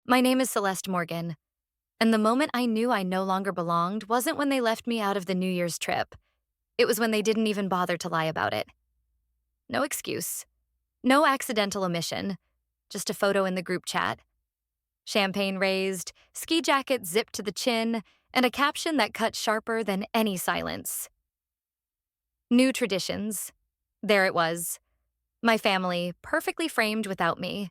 My name is Celeste Morgan, and the moment I knew I no longer belonged wasn't when they left me out of the New Year's trip. It was when they didn't even bother to lie about it. No excuse. No accidental omission. Just a photo in the group chat. Champagne raised, ski jacket zipped to the chin, and a caption that cut sharper than any silence. New traditions. There it was. My family, perfectly framed without me.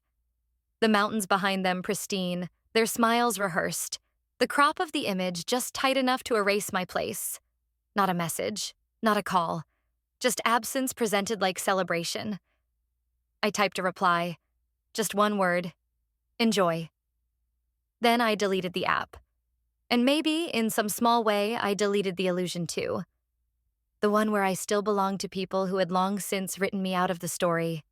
The mountains behind them pristine, their smiles rehearsed. The crop of the image just tight enough to erase my place. Not a message, not a call, just absence presented like celebration. I typed a reply. Just one word. Enjoy. Then I deleted the app. And maybe, in some small way, I deleted the illusion too. The one where I still belonged to people who had long since written me out of the story.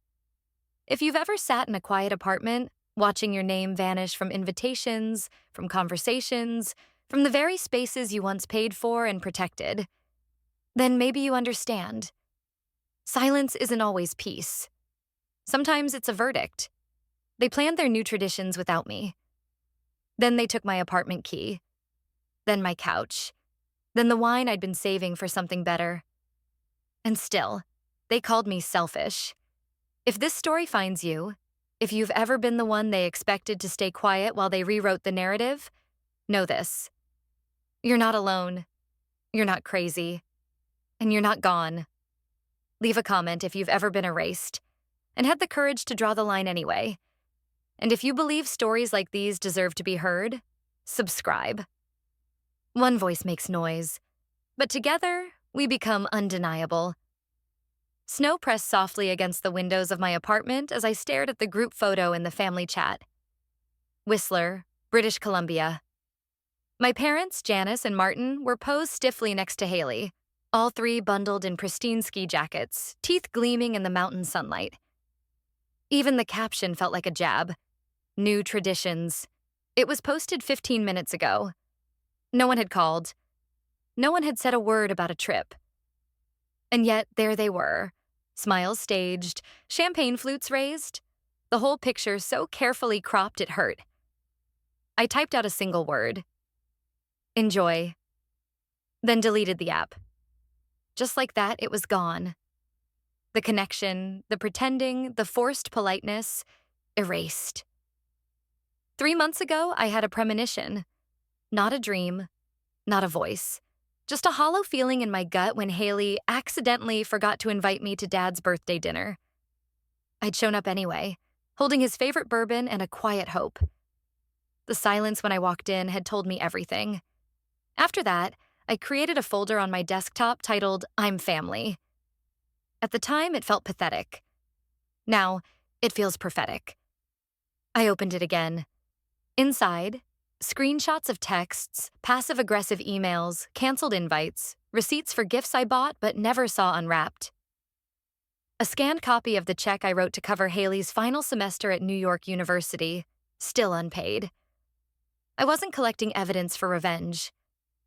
If you've ever sat in a quiet apartment, watching your name vanish from invitations, from conversations, from the very spaces you once paid for and protected, then maybe you understand. Silence isn't always peace. Sometimes it's a verdict. They planned their new traditions without me. Then they took my apartment key. Then my couch. Then the wine I'd been saving for something better. And still, they called me selfish. If this story finds you, if you've ever been the one they expected to stay quiet while they rewrote the narrative, know this. You're not alone. You're not crazy. And you're not gone. Leave a comment if you've ever been erased, and had the courage to draw the line anyway. And if you believe stories like these deserve to be heard, subscribe. One voice makes noise, but together we become undeniable. Snow pressed softly against the windows of my apartment as I stared at the group photo in the family chat. Whistler, British Columbia. My parents, Janice and Martin, were posed stiffly next to Haley, all three bundled in pristine ski jackets, teeth gleaming in the mountain sunlight. Even the caption felt like a jab. New traditions. It was posted 15 minutes ago. No one had called. No one had said a word about a trip. And yet, there they were. Smiles staged, champagne flutes raised. The whole picture so carefully cropped it hurt. I typed out a single word. Enjoy. Then deleted the app. Just like that, it was gone. The connection, the pretending, the forced politeness, erased. 3 months ago, I had a premonition. Not a dream, not a voice. Just a hollow feeling in my gut when Haley accidentally forgot to invite me to Dad's birthday dinner. I'd shown up anyway, holding his favorite bourbon and a quiet hope. The silence when I walked in had told me everything. After that, I created a folder on my desktop titled I'm Family. At the time, it felt pathetic. Now, it feels prophetic. I opened it again. Inside, screenshots of texts, passive-aggressive emails, canceled invites, receipts for gifts I bought but never saw unwrapped. A scanned copy of the check I wrote to cover Haley's final semester at New York University, still unpaid. I wasn't collecting evidence for revenge.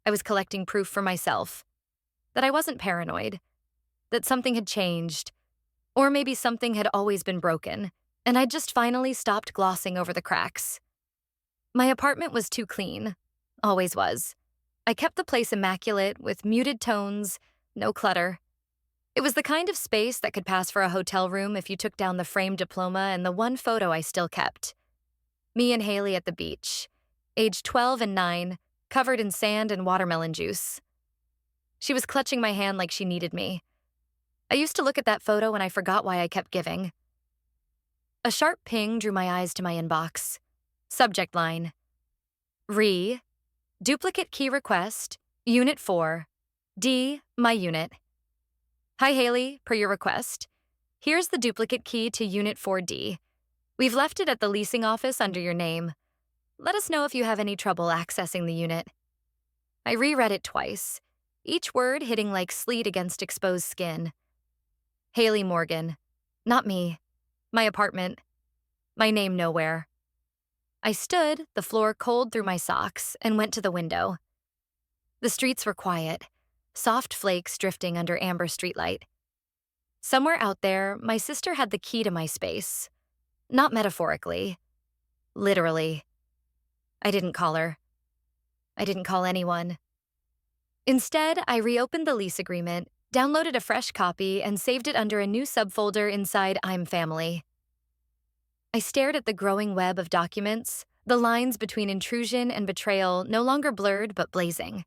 I was collecting proof for myself. That I wasn't paranoid. That something had changed. Or maybe something had always been broken, and I'd just finally stopped glossing over the cracks. My apartment was too clean. Always was. I kept the place immaculate, with muted tones, no clutter. It was the kind of space that could pass for a hotel room if you took down the framed diploma and the one photo I still kept. Me and Haley at the beach, aged 12 and 9, covered in sand and watermelon juice. She was clutching my hand like she needed me. I used to look at that photo and I forgot why I kept giving. A sharp ping drew my eyes to my inbox. Subject line. Duplicate key request, Unit 4. D, my unit. Hi, Haley, per your request. Here's the duplicate key to Unit 4D. We've left it at the leasing office under your name. Let us know if you have any trouble accessing the unit. I reread it twice, each word hitting like sleet against exposed skin. Haley Morgan. Not me. My apartment. My name nowhere. I stood, the floor cold through my socks, and went to the window. The streets were quiet, soft flakes drifting under amber streetlight. Somewhere out there, my sister had the key to my space. Not metaphorically. Literally. I didn't call her. I didn't call anyone. Instead, I reopened the lease agreement, downloaded a fresh copy, and saved it under a new subfolder inside I'm Family. I stared at the growing web of documents, the lines between intrusion and betrayal no longer blurred but blazing.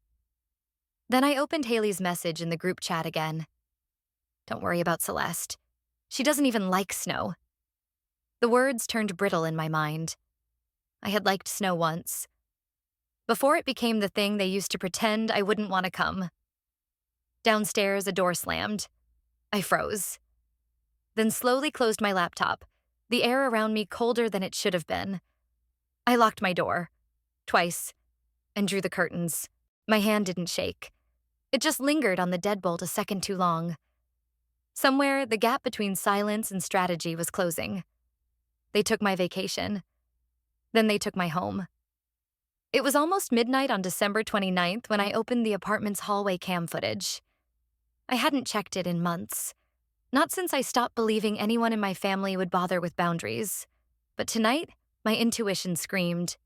Then I opened Haley's message in the group chat again. Don't worry about Celeste. She doesn't even like snow. The words turned brittle in my mind. I had liked snow once. Before it became the thing they used to pretend I wouldn't want to come. Downstairs, a door slammed. I froze. Then slowly closed my laptop, the air around me colder than it should have been. I locked my door, twice, and drew the curtains. My hand didn't shake. It just lingered on the deadbolt a second too long. Somewhere, the gap between silence and strategy was closing. They took my vacation. Then they took my home. It was almost midnight on December 29th when I opened the apartment's hallway cam footage. I hadn't checked it in months. Not since I stopped believing anyone in my family would bother with boundaries. But tonight, my intuition screamed.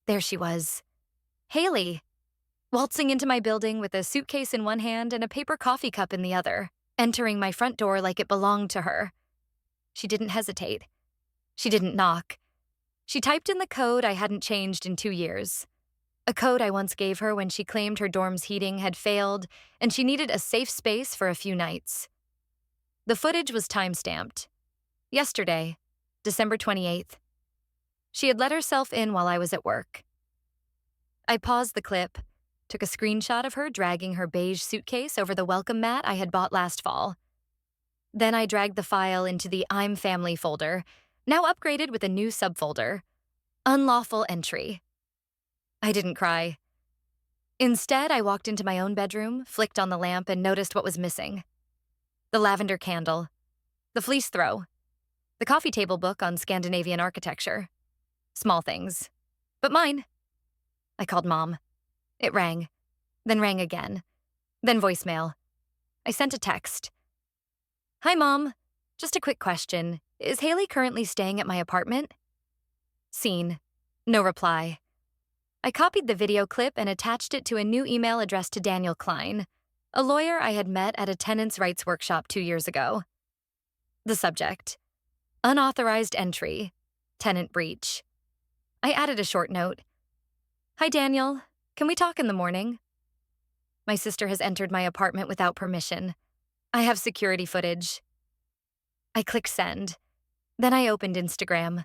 There she was. Haley, waltzing into my building with a suitcase in one hand and a paper coffee cup in the other, entering my front door like it belonged to her. She didn't hesitate. She didn't knock. She typed in the code I hadn't changed in 2 years. A code I once gave her when she claimed her dorm's heating had failed and she needed a safe space for a few nights. The footage was time-stamped. Yesterday, December 28th. She had let herself in while I was at work. I paused the clip, took a screenshot of her dragging her beige suitcase over the welcome mat I had bought last fall. Then I dragged the file into the I'm Family folder, now upgraded with a new subfolder, Unlawful Entry. I didn't cry. Instead, I walked into my own bedroom, flicked on the lamp, and noticed what was missing. The lavender candle, the fleece throw, the coffee table book on Scandinavian architecture. Small things, but mine. I called Mom. It rang, then rang again, then voicemail. I sent a text. Hi, Mom. Just a quick question. Is Haley currently staying at my apartment? Seen. No reply. I copied the video clip and attached it to a new email addressed to Daniel Klein, a lawyer I had met at a tenants' rights workshop 2 years ago. The subject: unauthorized entry, tenant breach. I added a short note. Hi, Daniel. Can we talk in the morning? My sister has entered my apartment without permission. I have security footage. I clicked send. Then I opened Instagram.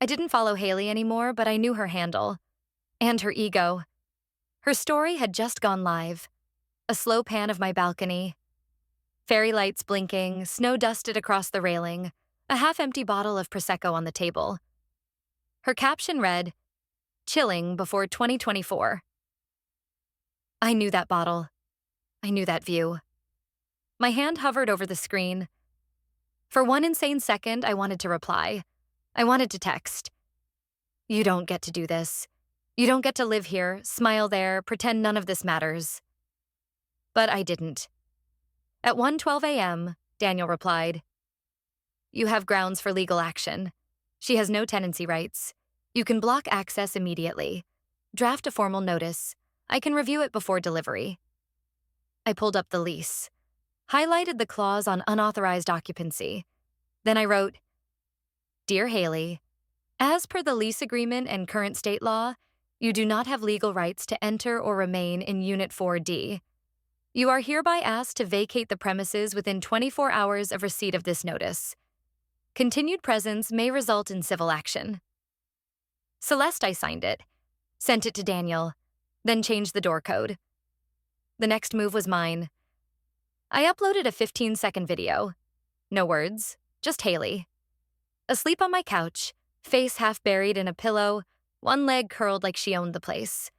I didn't follow Haley anymore, but I knew her handle. And her ego. Her story had just gone live. A slow pan of my balcony. Fairy lights blinking, snow dusted across the railing, a half-empty bottle of Prosecco on the table. Her caption read, "Chilling before 2024. I knew that bottle. I knew that view. My hand hovered over the screen. For one insane second, I wanted to reply. I wanted to text. You don't get to do this. You don't get to live here, smile there, pretend none of this matters. But I didn't. At 1:12 a.m., Daniel replied, You have grounds for legal action. She has no tenancy rights. You can block access immediately. Draft a formal notice. I can review it before delivery. I pulled up the lease, highlighted the clause on unauthorized occupancy. Then I wrote, Dear Haley, as per the lease agreement and current state law, you do not have legal rights to enter or remain in Unit 4D. You are hereby asked to vacate the premises within 24 hours of receipt of this notice. Continued presence may result in civil action. Celeste, I signed it, sent it to Daniel, then changed the door code. The next move was mine. I uploaded a 15-second video. No words, just Haley. Asleep on my couch, face half buried in a pillow, one leg curled like she owned the place.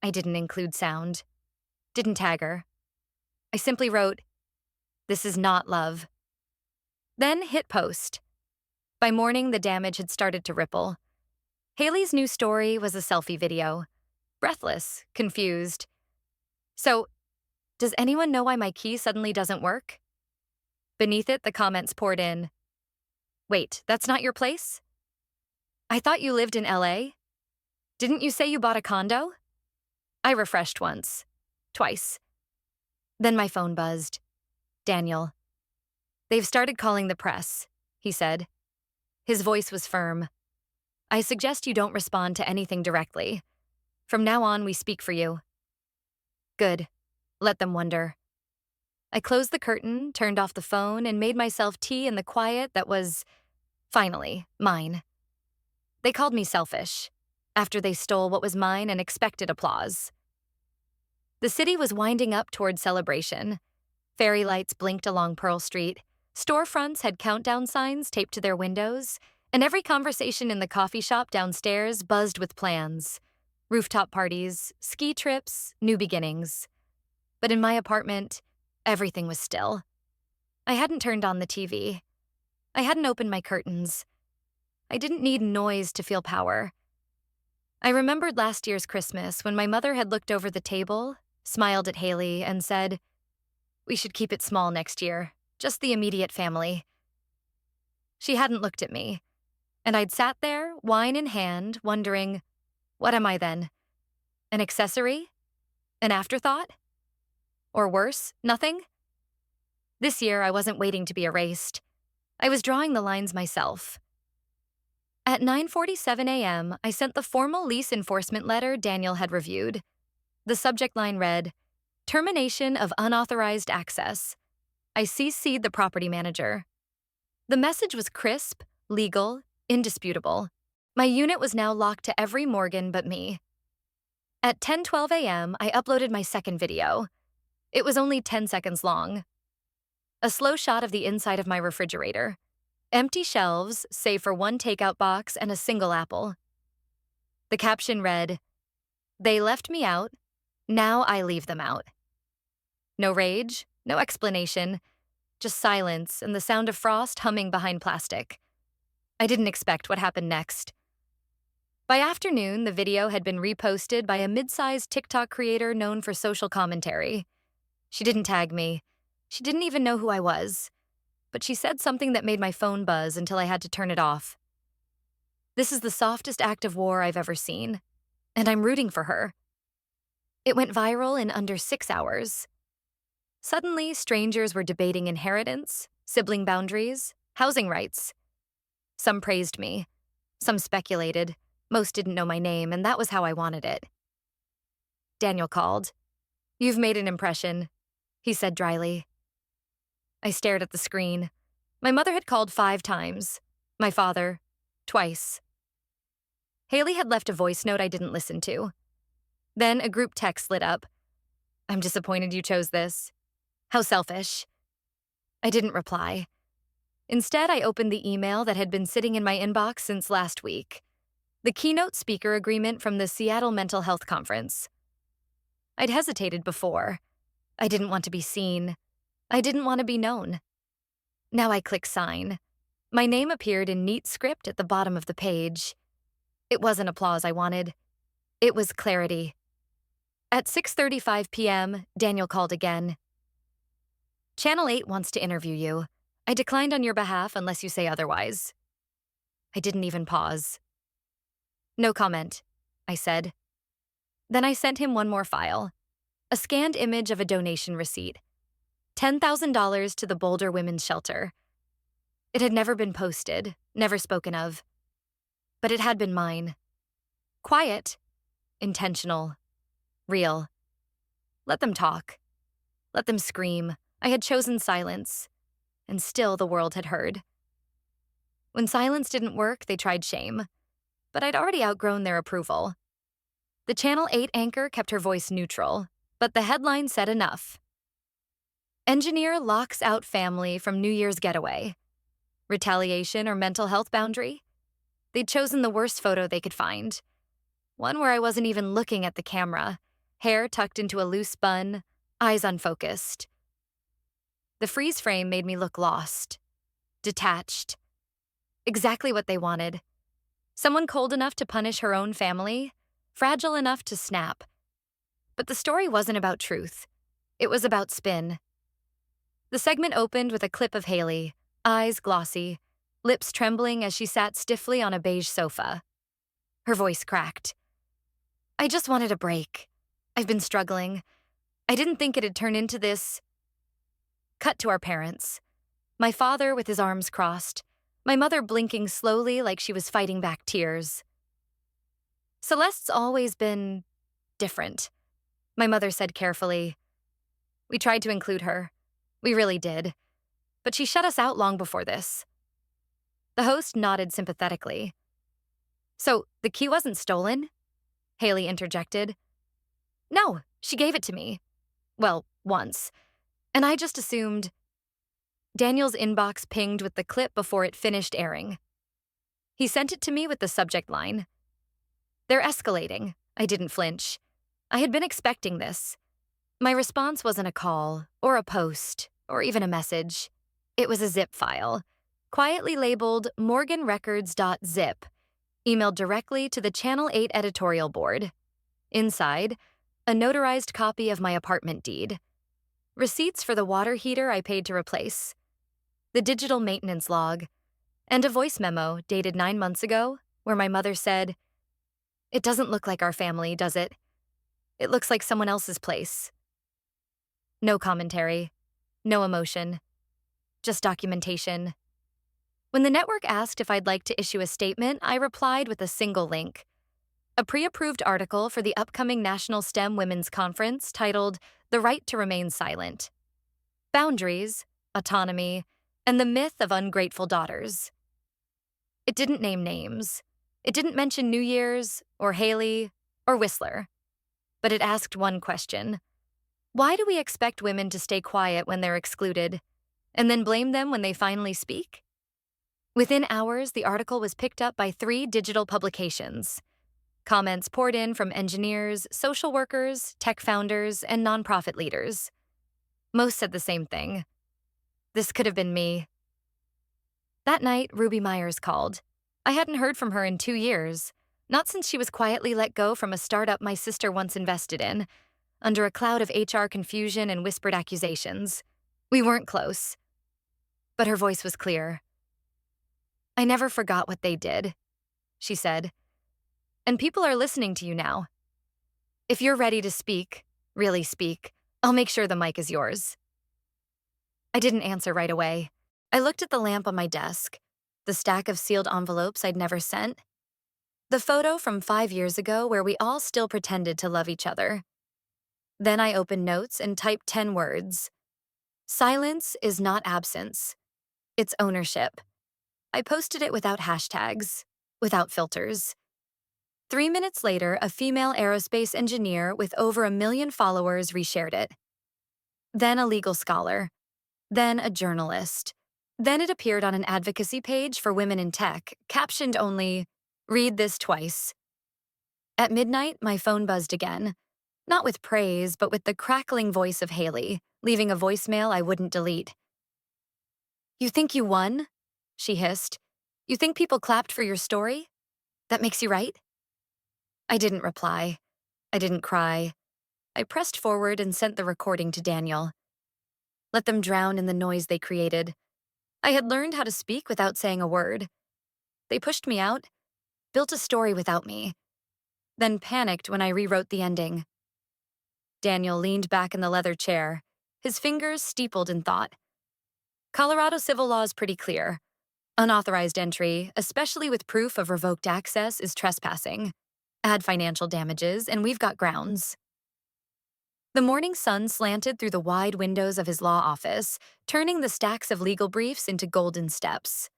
I didn't include sound. Didn't tag her. I simply wrote, This is not love. Then hit post. By morning, the damage had started to ripple. Haley's new story was a selfie video. Breathless, confused. So, does anyone know why my key suddenly doesn't work? Beneath it, the comments poured in. Wait, that's not your place? I thought you lived in LA? Didn't you say you bought a condo? I refreshed once. Twice. Then my phone buzzed. Daniel. They've started calling the press, he said. His voice was firm. I suggest you don't respond to anything directly. From now on, we speak for you. Good. Let them wonder. I closed the curtain, turned off the phone, and made myself tea in the quiet that was, finally, mine. They called me selfish, after they stole what was mine and expected applause. The city was winding up toward celebration. Fairy lights blinked along Pearl Street, storefronts had countdown signs taped to their windows, and every conversation in the coffee shop downstairs buzzed with plans. Rooftop parties, ski trips, new beginnings. But in my apartment, everything was still. I hadn't turned on the TV. I hadn't opened my curtains. I didn't need noise to feel power. I remembered last year's Christmas when my mother had looked over the table, smiled at Haley, and said, "We should keep it small next year, just the immediate family." She hadn't looked at me, and I'd sat there, wine in hand, wondering, what am I then? An accessory? An afterthought? Or worse, nothing? This year, I wasn't waiting to be erased. I was drawing the lines myself. At 9:47 a.m., I sent the formal lease enforcement letter Daniel had reviewed. The subject line read, "Termination of unauthorized access. I CC'd the property manager." The message was crisp, legal, indisputable. My unit was now locked to every Morgan but me. At 10:12 a.m., I uploaded my second video. It was only 10 seconds long. A slow shot of the inside of my refrigerator. Empty shelves, save for one takeout box and a single apple. The caption read, "They left me out. Now I leave them out." No rage, no explanation, just silence and the sound of frost humming behind plastic. I didn't expect what happened next. By afternoon, the video had been reposted by a mid-sized TikTok creator known for social commentary. She didn't tag me. She didn't even know who I was. But she said something that made my phone buzz until I had to turn it off. This is the softest act of war I've ever seen, and I'm rooting for her. It went viral in under 6 hours. Suddenly, strangers were debating inheritance, sibling boundaries, housing rights. Some praised me. Some speculated. Most didn't know my name, and that was how I wanted it. Daniel called. "You've made an impression," he said dryly. I stared at the screen. My mother had called 5 times. My father, twice. Haley had left a voice note I didn't listen to. Then a group text lit up. "I'm disappointed you chose this. How selfish." I didn't reply. Instead, I opened the email that had been sitting in my inbox since last week. The keynote speaker agreement from the Seattle Mental Health Conference. I'd hesitated before. I didn't want to be seen. I didn't want to be known. Now I click sign. My name appeared in neat script at the bottom of the page. It wasn't applause I wanted. It was clarity. At 6:35 p.m., Daniel called again. "Channel 8 wants to interview you. I declined on your behalf unless you say otherwise." I didn't even pause. "No comment," I said. Then I sent him one more file. A scanned image of a donation receipt. $10,000 to the Boulder Women's Shelter. It had never been posted, never spoken of. But it had been mine. Quiet, intentional, real. Let them talk. Let them scream. I had chosen silence, and still the world had heard. When silence didn't work, they tried shame. But I'd already outgrown their approval. The Channel 8 anchor kept her voice neutral, but the headline said enough. "Engineer locks out family from New Year's getaway. Retaliation or mental health boundary?" They'd chosen the worst photo they could find. One where I wasn't even looking at the camera, hair tucked into a loose bun, eyes unfocused. The freeze frame made me look lost, detached. Exactly what they wanted. Someone cold enough to punish her own family, fragile enough to snap. But the story wasn't about truth. It was about spin. The segment opened with a clip of Haley, eyes glossy, lips trembling as she sat stiffly on a beige sofa. Her voice cracked. I just wanted a break. I've been struggling. I didn't think it'd turn into this. Cut to our parents. My father with his arms crossed, my mother blinking slowly like she was fighting back tears. Celeste's always been different, my mother said carefully. We tried to include her. We really did. But she shut us out long before this. The host nodded sympathetically. So, the key wasn't stolen? Haley interjected. No, she gave it to me. Well, once. And I just assumed. Daniel's inbox pinged with the clip before it finished airing. He sent it to me with the subject line. They're escalating. I didn't flinch. I had been expecting this. My response wasn't a call, or a post, or even a message. It was a zip file, quietly labeled morganrecords.zip, emailed directly to the Channel 8 editorial board. Inside, a notarized copy of my apartment deed. Receipts for the water heater I paid to replace. The digital maintenance log. And a voice memo dated 9 months ago where my mother said, "It doesn't look like our family, does it? It looks like someone else's place." No commentary. No emotion. Just documentation. When the network asked if I'd like to issue a statement, I replied with a single link. A pre-approved article for the upcoming National STEM Women's Conference titled "The Right to Remain Silent." Boundaries, autonomy, and the myth of ungrateful daughters. It didn't name names. It didn't mention New Year's, or Haley, or Whistler. But it asked one question. Why do we expect women to stay quiet when they're excluded, and then blame them when they finally speak? Within hours, the article was picked up by 3 digital publications. Comments poured in from engineers, social workers, tech founders, and nonprofit leaders. Most said the same thing. This could have been me. That night, Ruby Myers called. I hadn't heard from her in 2 years, not since she was quietly let go from a startup my sister once invested in, under a cloud of HR confusion and whispered accusations. We weren't close. But her voice was clear. "I never forgot what they did," she said. "And people are listening to you now. If you're ready to speak, really speak, I'll make sure the mic is yours." I didn't answer right away. I looked at the lamp on my desk, the stack of sealed envelopes I'd never sent, the photo from 5 years ago where we all still pretended to love each other. Then I opened notes and typed 10 words. Silence is not absence. It's ownership. I posted it without hashtags, without filters. 3 minutes later, a female aerospace engineer with over 1 million followers reshared it. Then a legal scholar. Then a journalist. Then it appeared on an advocacy page for women in tech, captioned only, "Read this twice." At midnight, my phone buzzed again. Not with praise, but with the crackling voice of Haley, leaving a voicemail I wouldn't delete. "You think you won?" she hissed. "You think people clapped for your story? That makes you right?" I didn't reply. I didn't cry. I pressed forward and sent the recording to Daniel. Let them drown in the noise they created. I had learned how to speak without saying a word. They pushed me out, built a story without me, then panicked when I rewrote the ending. Daniel leaned back in the leather chair, his fingers steepled in thought. Colorado civil law is pretty clear. Unauthorized entry, especially with proof of revoked access, is trespassing. Add financial damages, and we've got grounds. The morning sun slanted through the wide windows of his law office, turning the stacks of legal briefs into golden steps.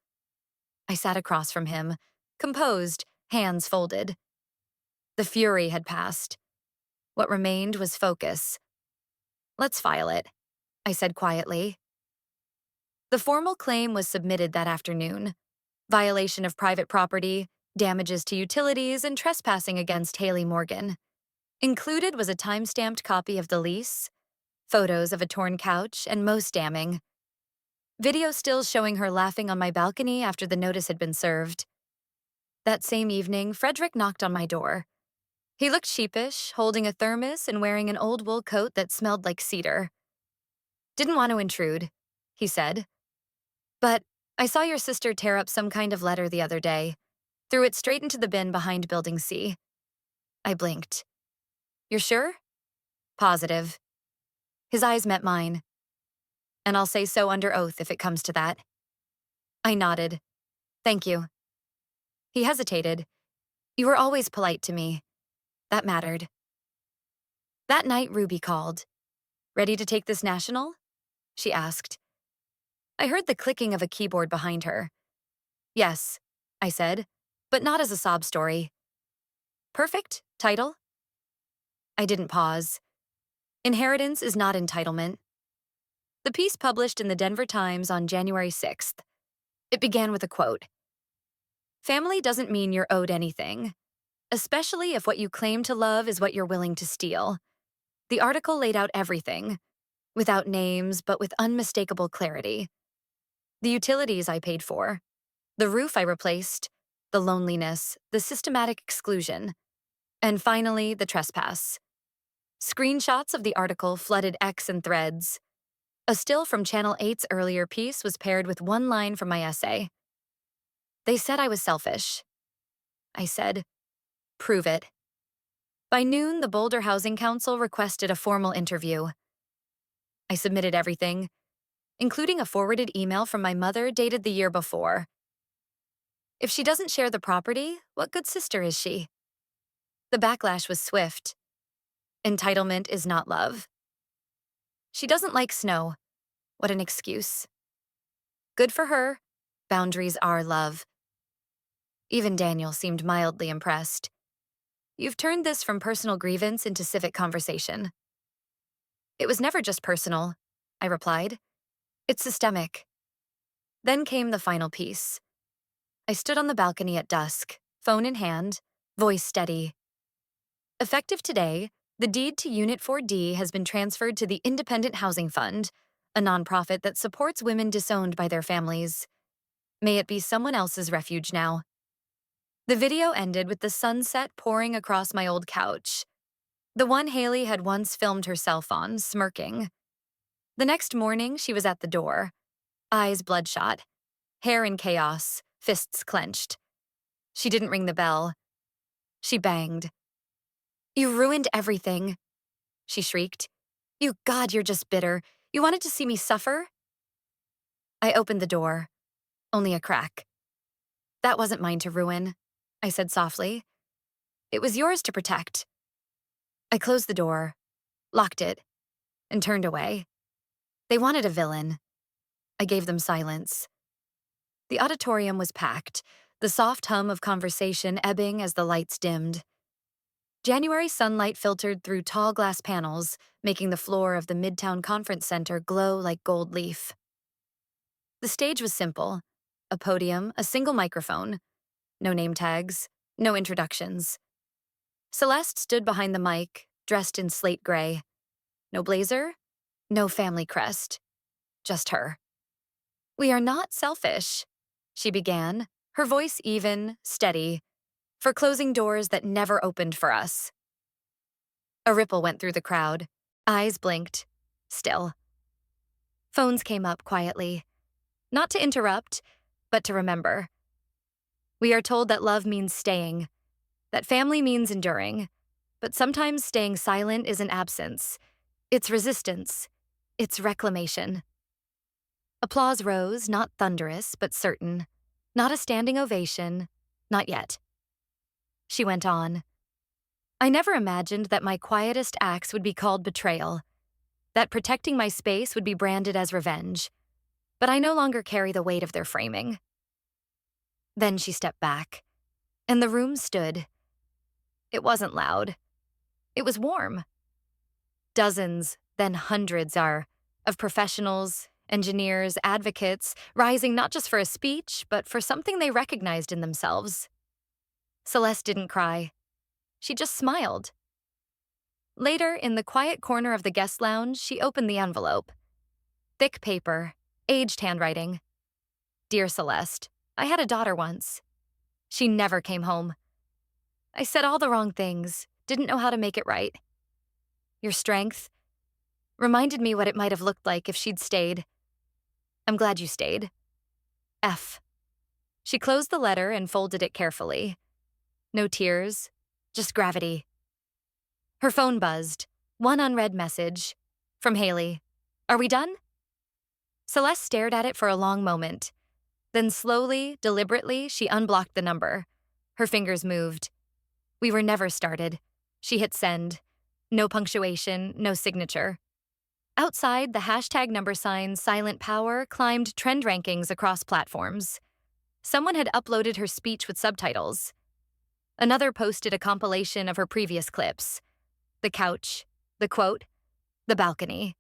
I sat across from him, composed, hands folded. The fury had passed. What remained was focus. "Let's file it," I said quietly. The formal claim was submitted that afternoon. Violation of private property, damages to utilities, and trespassing against Haley Morgan. Included was a time-stamped copy of the lease, photos of a torn couch, and most damning, video stills showing her laughing on my balcony after the notice had been served. That same evening, Frederick knocked on my door. He looked sheepish, holding a thermos and wearing an old wool coat that smelled like cedar. "Didn't want to intrude," he said. "But I saw your sister tear up some kind of letter the other day. Threw it straight into the bin behind Building C. I blinked. You're sure? Positive. His eyes met mine, and I'll say so under oath if it comes to that. I nodded. Thank you. He hesitated. You were always polite to me. That mattered. That night, Ruby called. Ready to take this national? She asked. I heard the clicking of a keyboard behind her. Yes, I said, but not as a sob story. Perfect? Title? I didn't pause. Inheritance is not entitlement. The piece published in the Denver Times on January 6th. It began with a quote. Family doesn't mean you're owed anything, especially if what you claim to love is what you're willing to steal. The article laid out everything, without names but with unmistakable clarity. The utilities I paid for, the roof I replaced, the loneliness, the systematic exclusion, and finally, the trespass. Screenshots of the article flooded X and Threads. A still from Channel 8's earlier piece was paired with one line from my essay. They said I was selfish. I said, prove it. By noon, the Boulder Housing Council requested a formal interview. I submitted everything, including a forwarded email from my mother dated the year before. If she doesn't share the property, what good sister is she? The backlash was swift. Entitlement is not love. She doesn't like snow. What an excuse. Good for her. Boundaries are love. Even Daniel seemed mildly impressed. You've turned this from personal grievance into civic conversation. It was never just personal, I replied. It's systemic. Then came the final piece. I stood on the balcony at dusk, phone in hand, voice steady. Effective today, the deed to Unit 4D has been transferred to the Independent Housing Fund, a nonprofit that supports women disowned by their families. May it be someone else's refuge now. The video ended with the sunset pouring across my old couch, the one Haley had once filmed herself on, smirking. The next morning, she was at the door, eyes bloodshot, hair in chaos, fists clenched. She didn't ring the bell. She banged. You ruined everything, she shrieked. God, you're just bitter. You wanted to see me suffer? I opened the door. Only a crack. That wasn't mine to ruin, I said softly. It was yours to protect. I closed the door, locked it, and turned away. They wanted a villain. I gave them silence. The auditorium was packed, the soft hum of conversation ebbing as the lights dimmed. January sunlight filtered through tall glass panels, making the floor of the Midtown Conference Center glow like gold leaf. The stage was simple. A podium, a single microphone. No name tags, no introductions. Celeste stood behind the mic, dressed in slate gray. No blazer, no family crest. Just her. We are not selfish, she began, her voice even, steady, for closing doors that never opened for us. A ripple went through the crowd. Eyes blinked. Still. Phones came up quietly. Not to interrupt, but to remember. We are told that love means staying, that family means enduring, but sometimes staying silent isn't absence. It's resistance. It's reclamation. Applause rose, not thunderous, but certain. Not a standing ovation. Not yet. She went on. I never imagined that my quietest acts would be called betrayal, that protecting my space would be branded as revenge, but I no longer carry the weight of their framing. Then she stepped back, and the room stood. It wasn't loud. It was warm. Dozens, then hundreds of professionals, engineers, advocates, rising not just for a speech, but for something they recognized in themselves. Celeste didn't cry. She just smiled. Later, in the quiet corner of the guest lounge, she opened the envelope. Thick paper, aged handwriting. Dear Celeste, I had a daughter once. She never came home. I said all the wrong things, didn't know how to make it right. Your strength reminded me what it might have looked like if she'd stayed. I'm glad you stayed. F. She closed the letter and folded it carefully. No tears, just gravity. Her phone buzzed. One unread message. From Haley. Are we done? Celeste stared at it for a long moment. Then slowly, deliberately, she unblocked the number. Her fingers moved. We were never started. She hit send. No punctuation, no signature. Outside, the hashtag number sign Silent Power climbed trend rankings across platforms. Someone had uploaded her speech with subtitles. Another posted a compilation of her previous clips. The couch, the quote, the balcony.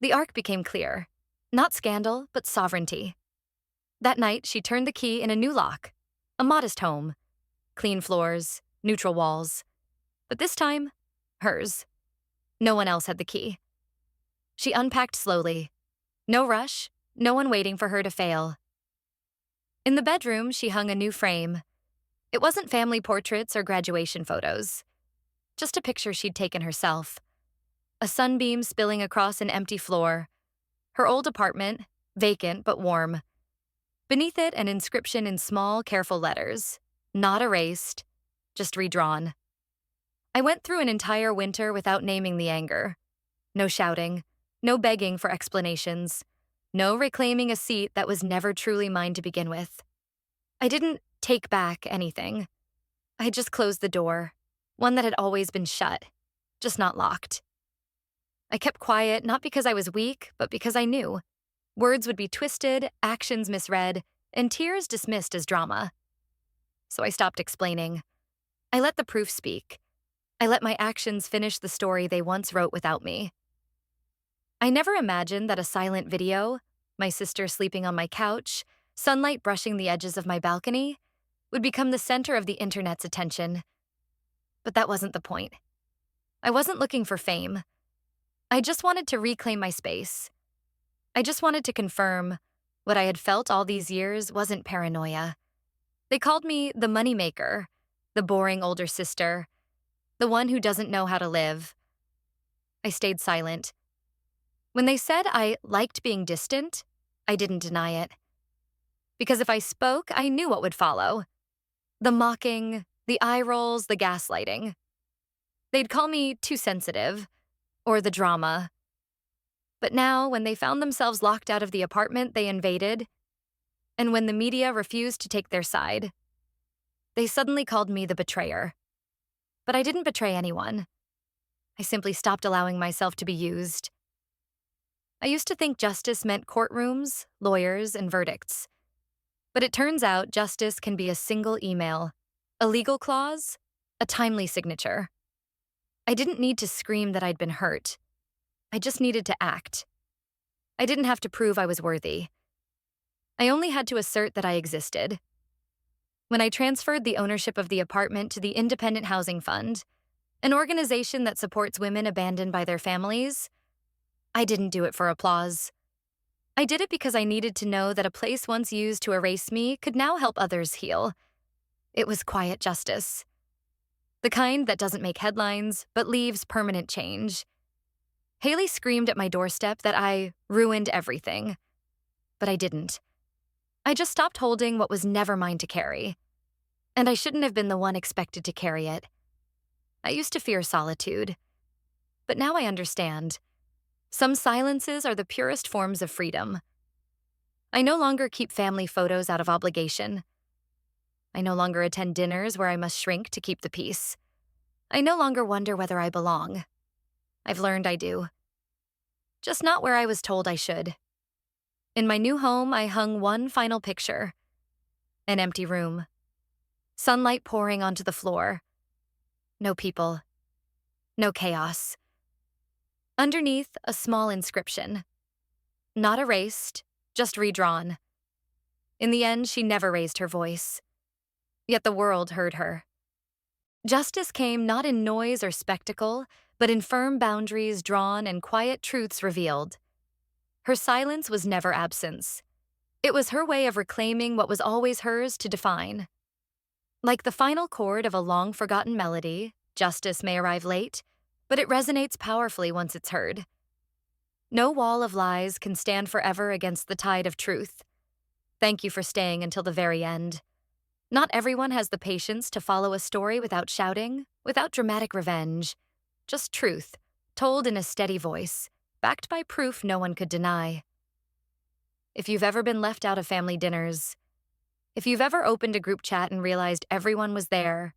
The arc became clear. Not scandal, but sovereignty. That night, she turned the key in a new lock. A modest home. Clean floors, neutral walls. But this time, hers. No one else had the key. She unpacked slowly. No rush, no one waiting for her to fail. In the bedroom, she hung a new frame. It wasn't family portraits or graduation photos. Just a picture she'd taken herself. A sunbeam spilling across an empty floor. Her old apartment, vacant but warm. Beneath it, an inscription in small, careful letters. Not erased, just redrawn. I went through an entire winter without naming the anger. No shouting, no begging for explanations, no reclaiming a seat that was never truly mine to begin with. I didn't take back anything. I just closed the door, one that had always been shut, just not locked. I kept quiet, not because I was weak, but because I knew. Words would be twisted, actions misread, and tears dismissed as drama. So I stopped explaining. I let the proof speak. I let my actions finish the story they once wrote without me. I never imagined that a silent video, my sister sleeping on my couch, sunlight brushing the edges of my balcony, would become the center of the internet's attention. But that wasn't the point. I wasn't looking for fame. I just wanted to reclaim my space. I just wanted to confirm what I had felt all these years wasn't paranoia. They called me the moneymaker, the boring older sister, the one who doesn't know how to live. I stayed silent. When they said I liked being distant, I didn't deny it. Because if I spoke, I knew what would follow. The mocking, the eye rolls, the gaslighting. They'd call me too sensitive, or the drama. But now, when they found themselves locked out of the apartment they invaded, and when the media refused to take their side, they suddenly called me the betrayer. But I didn't betray anyone. I simply stopped allowing myself to be used. I used to think justice meant courtrooms, lawyers, and verdicts. But it turns out justice can be a single email, a legal clause, a timely signature. I didn't need to scream that I'd been hurt. I just needed to act. I didn't have to prove I was worthy. I only had to assert that I existed. When I transferred the ownership of the apartment to the Independent Housing Fund, an organization that supports women abandoned by their families, I didn't do it for applause. I did it because I needed to know that a place once used to erase me could now help others heal. It was quiet justice. The kind that doesn't make headlines, but leaves permanent change. Haley screamed at my doorstep that I ruined everything. But I didn't. I just stopped holding what was never mine to carry. And I shouldn't have been the one expected to carry it. I used to fear solitude. But now I understand. Some silences are the purest forms of freedom. I no longer keep family photos out of obligation. I no longer attend dinners where I must shrink to keep the peace. I no longer wonder whether I belong. I've learned I do. Just not where I was told I should. In my new home, I hung one final picture. An empty room. Sunlight pouring onto the floor. No people. No chaos. Underneath, a small inscription. Not erased, just redrawn. In the end, she never raised her voice. Yet the world heard her. Justice came not in noise or spectacle, but in firm boundaries drawn and quiet truths revealed. Her silence was never absence. It was her way of reclaiming what was always hers to define. Like the final chord of a long-forgotten melody, justice may arrive late, but it resonates powerfully once it's heard. No wall of lies can stand forever against the tide of truth. Thank you for staying until the very end. Not everyone has the patience to follow a story without shouting, without dramatic revenge, just truth, told in a steady voice, backed by proof no one could deny. If you've ever been left out of family dinners, if you've ever opened a group chat and realized everyone was there,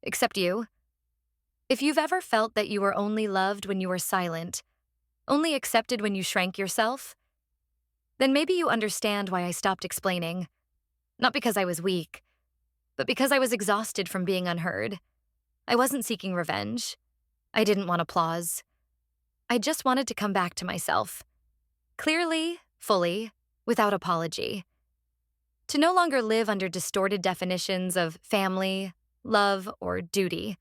except you, if you've ever felt that you were only loved when you were silent, only accepted when you shrank yourself, then maybe you understand why I stopped explaining. Not because I was weak, but because I was exhausted from being unheard. I wasn't seeking revenge. I didn't want applause. I just wanted to come back to myself. Clearly, fully, without apology. To no longer live under distorted definitions of family, love, or duty.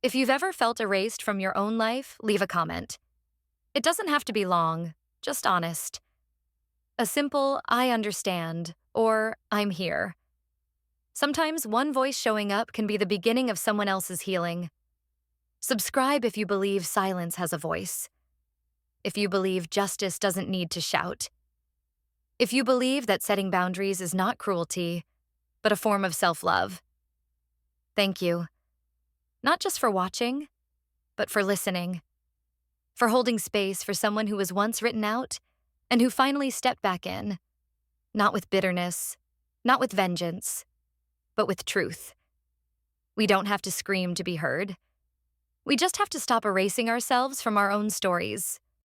If you've ever felt erased from your own life, leave a comment. It doesn't have to be long, just honest. A simple, I understand, or I'm here. Sometimes one voice showing up can be the beginning of someone else's healing. Subscribe if you believe silence has a voice. If you believe justice doesn't need to shout. If you believe that setting boundaries is not cruelty, but a form of self-love. Thank you. Not just for watching, but for listening. For holding space for someone who was once written out and who finally stepped back in. Not with bitterness, not with vengeance, but with truth. We don't have to scream to be heard. We just have to stop erasing ourselves from our own stories.